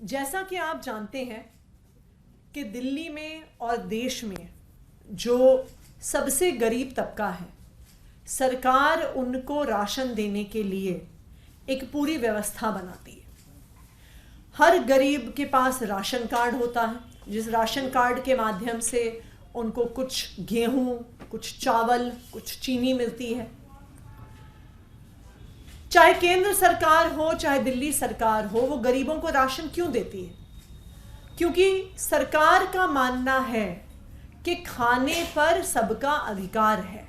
जैसा कि आप जानते हैं कि दिल्ली में और देश में जो सबसे गरीब तबका है, सरकार उनको राशन देने के लिए एक पूरी व्यवस्था बनाती है। हर गरीब के पास राशन कार्ड होता है, जिस राशन कार्ड के माध्यम से उनको कुछ गेहूं, कुछ चावल, कुछ चीनी मिलती है। चाहे केंद्र सरकार हो चाहे दिल्ली सरकार हो, वो गरीबों को राशन क्यों देती है? क्योंकि सरकार का मानना है कि खाने पर सबका अधिकार है,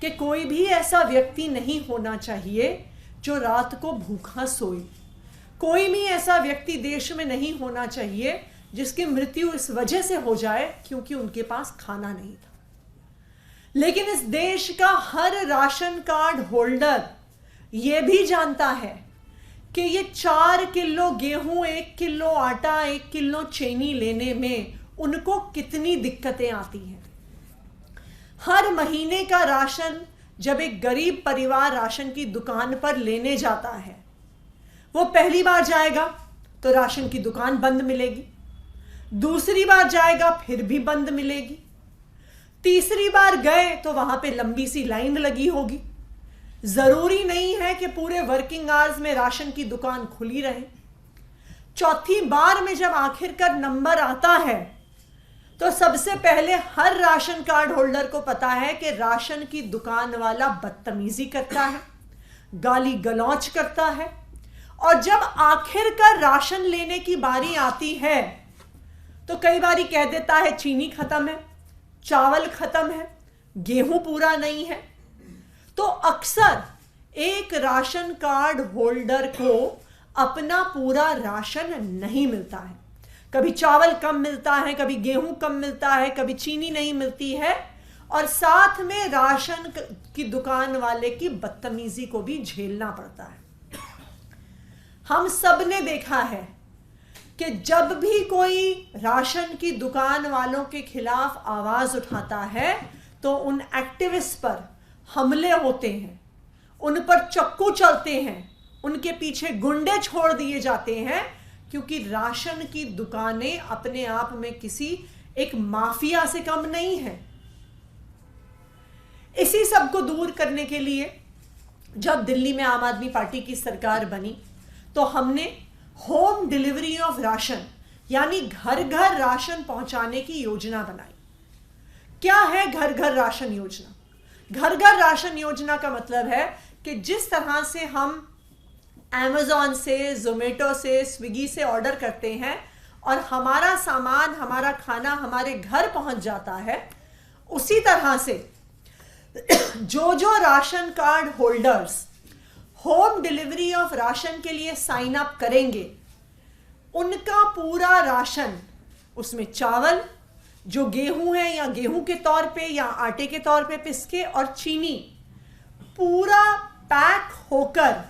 कि कोई भी ऐसा व्यक्ति नहीं होना चाहिए जो रात को भूखा सोए। कोई भी ऐसा व्यक्ति देश में नहीं होना चाहिए जिसकी मृत्यु इस वजह से हो जाए क्योंकि उनके पास खाना नहीं था। लेकिन इस देश का हर राशन कार्ड होल्डर ये भी जानता है कि ये 4 किलो गेहूं, 1 किलो आटा, 1 किलो चीनी लेने में उनको कितनी दिक्कतें आती हैं। हर महीने का राशन जब एक गरीब परिवार राशन की दुकान पर लेने जाता है, वो पहली बार जाएगा तो राशन की दुकान बंद मिलेगी, दूसरी बार जाएगा फिर भी बंद मिलेगी, तीसरी बार गए तो वहां पे लंबी सी लाइन लगी होगी। जरूरी नहीं है कि पूरे वर्किंग आवर्स में राशन की दुकान खुली रहे। चौथी बार में जब आखिरकार नंबर आता है तो सबसे पहले हर राशन कार्ड होल्डर को पता है कि राशन की दुकान वाला बदतमीजी करता है, गाली गलौज करता है, और जब आखिरकार राशन लेने की बारी आती है तो कई बारी कह देता है चीनी खत्म है, चावल खत्म है, गेहूं पूरा नहीं है। तो अक्सर एक राशन कार्ड होल्डर को अपना पूरा राशन नहीं मिलता है। कभी चावल कम मिलता है, कभी गेहूं कम मिलता है, कभी चीनी नहीं मिलती है, और साथ में राशन की दुकान वाले की बदतमीजी को भी झेलना पड़ता है। हम सब ने देखा है कि जब भी कोई राशन की दुकान वालों के खिलाफ आवाज उठाता है तो उन एक्टिविस्ट पर हमले होते हैं, उन पर चक्कू चलते हैं, उनके पीछे गुंडे छोड़ दिए जाते हैं, क्योंकि राशन की दुकानें अपने आप में किसी एक माफिया से कम नहीं है। इसी सब को दूर करने के लिए जब दिल्ली में आम आदमी पार्टी की सरकार बनी तो हमने होम डिलीवरी ऑफ राशन यानी घर घर राशन पहुंचाने की योजना बनाई। क्या है घर घर राशन योजना? घर घर राशन योजना का मतलब है कि जिस तरह से हम Amazon से, जोमेटो से, स्विगी से ऑर्डर करते हैं और हमारा सामान, हमारा खाना हमारे घर पहुंच जाता है, उसी तरह से जो ration card holders home delivery of ration के लिए साइन अप करेंगे, उनका पूरा राशन, उसमें चावल जो गेहूं है या गेहूं के तौर पे या आटे के तौर पे पिसके, और चीनी पूरा पैक होकर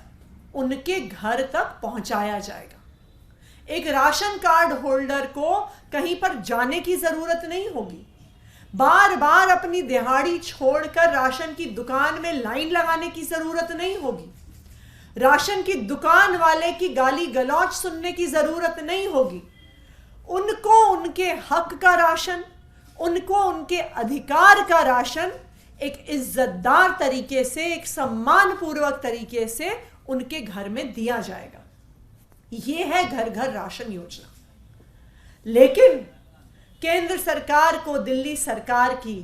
उनके घर तक पहुंचाया जाएगा। एक राशन कार्ड होल्डर को कहीं पर जाने की जरूरत नहीं होगी, बार बार अपनी दिहाड़ी छोड़कर राशन की दुकान में लाइन लगाने की जरूरत नहीं होगी, राशन की दुकान वाले की गाली गलौज सुनने की जरूरत नहीं होगी। उनको उनके हक का राशन, उनको उनके अधिकार का राशन एक इज्जतदार तरीके से, एक सम्मानपूर्वक तरीके से उनके घर में दिया जाएगा। यह है घर घर राशन योजना। लेकिन केंद्र सरकार को दिल्ली सरकार की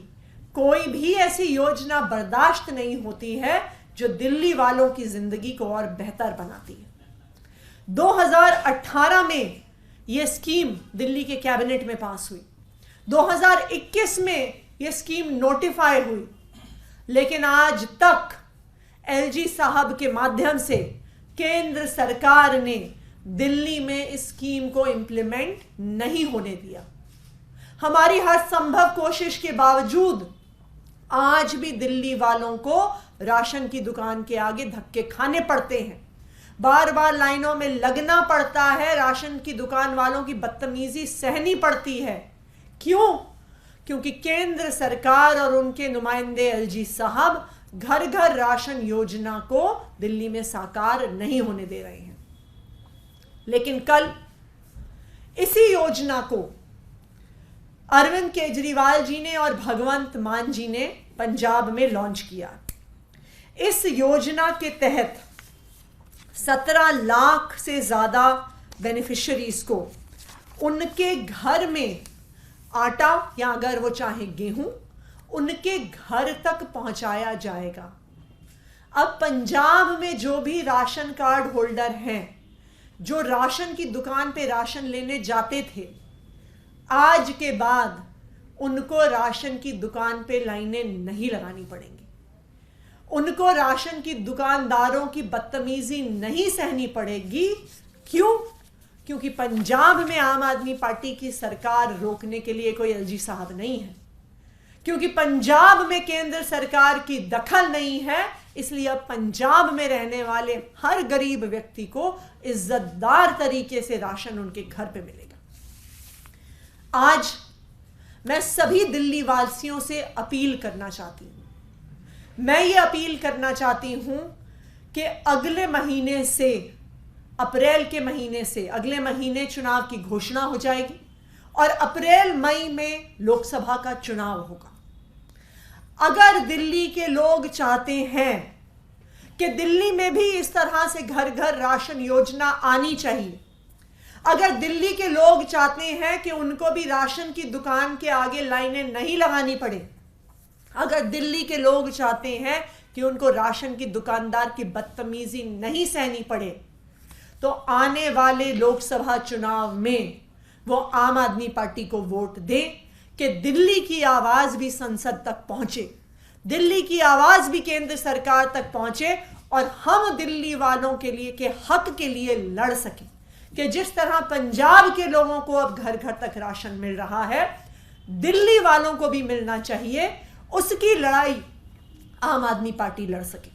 कोई भी ऐसी योजना बर्दाश्त नहीं होती है जो दिल्ली वालों की जिंदगी को और बेहतर बनाती है। 2018 में यह स्कीम दिल्ली के कैबिनेट में पास हुई, 2021 में यह स्कीम नोटिफाई हुई, लेकिन आज तक एलजी साहब के माध्यम से केंद्र सरकार ने दिल्ली में इस स्कीम को इंप्लीमेंट नहीं होने दिया। हमारी हर संभव कोशिश के बावजूद आज भी दिल्ली वालों को राशन की दुकान के आगे धक्के खाने पड़ते हैं, बार बार लाइनों में लगना पड़ता है, राशन की दुकान वालों की बदतमीजी सहनी पड़ती है। क्यों? क्योंकि केंद्र सरकार और उनके नुमाइंदे एलजी साहब घर घर राशन योजना को दिल्ली में साकार नहीं होने दे रहे हैं। लेकिन कल इसी योजना को अरविंद केजरीवाल जी ने और भगवंत मान जी ने पंजाब में लॉन्च किया। इस योजना के तहत 17 लाख से ज़्यादा बेनिफिशरीज को उनके घर में आटा या अगर वो चाहे गेहूं उनके घर तक पहुंचाया जाएगा। अब पंजाब में जो भी राशन कार्ड होल्डर हैं, जो राशन की दुकान पे राशन लेने जाते थे, आज के बाद उनको राशन की दुकान पे लाइनें नहीं लगानी पड़ेंगी। उनको राशन की दुकानदारों की बदतमीजी नहीं सहनी पड़ेगी। क्यों? क्योंकि पंजाब में आम आदमी पार्टी की सरकार रोकने के लिए कोई एलजी साहब नहीं है, क्योंकि पंजाब में केंद्र सरकार की दखल नहीं है। इसलिए अब पंजाब में रहने वाले हर गरीब व्यक्ति को इज्जतदार तरीके से राशन उनके घर पे मिलेगा। आज मैं सभी दिल्ली वासियों से अपील करना चाहती हूं। मैं ये अपील करना चाहती हूं कि अगले महीने से, अप्रैल के महीने से, अगले महीने चुनाव की घोषणा हो जाएगी और अप्रैल मई में लोकसभा का चुनाव होगा। अगर दिल्ली के लोग चाहते हैं कि दिल्ली में भी इस तरह से घर घर राशन योजना आनी चाहिए, अगर दिल्ली के लोग चाहते हैं कि उनको भी राशन की दुकान के आगे लाइनें नहीं लगानी पड़े, अगर दिल्ली के लोग चाहते हैं कि उनको राशन की दुकानदार की बदतमीजी नहीं सहनी पड़े, तो आने वाले लोकसभा चुनाव में वो आम आदमी पार्टी को वोट दें कि दिल्ली की आवाज भी संसद तक पहुंचे, दिल्ली की आवाज भी केंद्र सरकार तक पहुंचे और हम दिल्ली वालों के लिए के हक के लिए लड़ सकें कि जिस तरह पंजाब के लोगों को अब घर घर तक राशन मिल रहा है, दिल्ली वालों को भी मिलना चाहिए। उसकी लड़ाई आम आदमी पार्टी लड़ सके।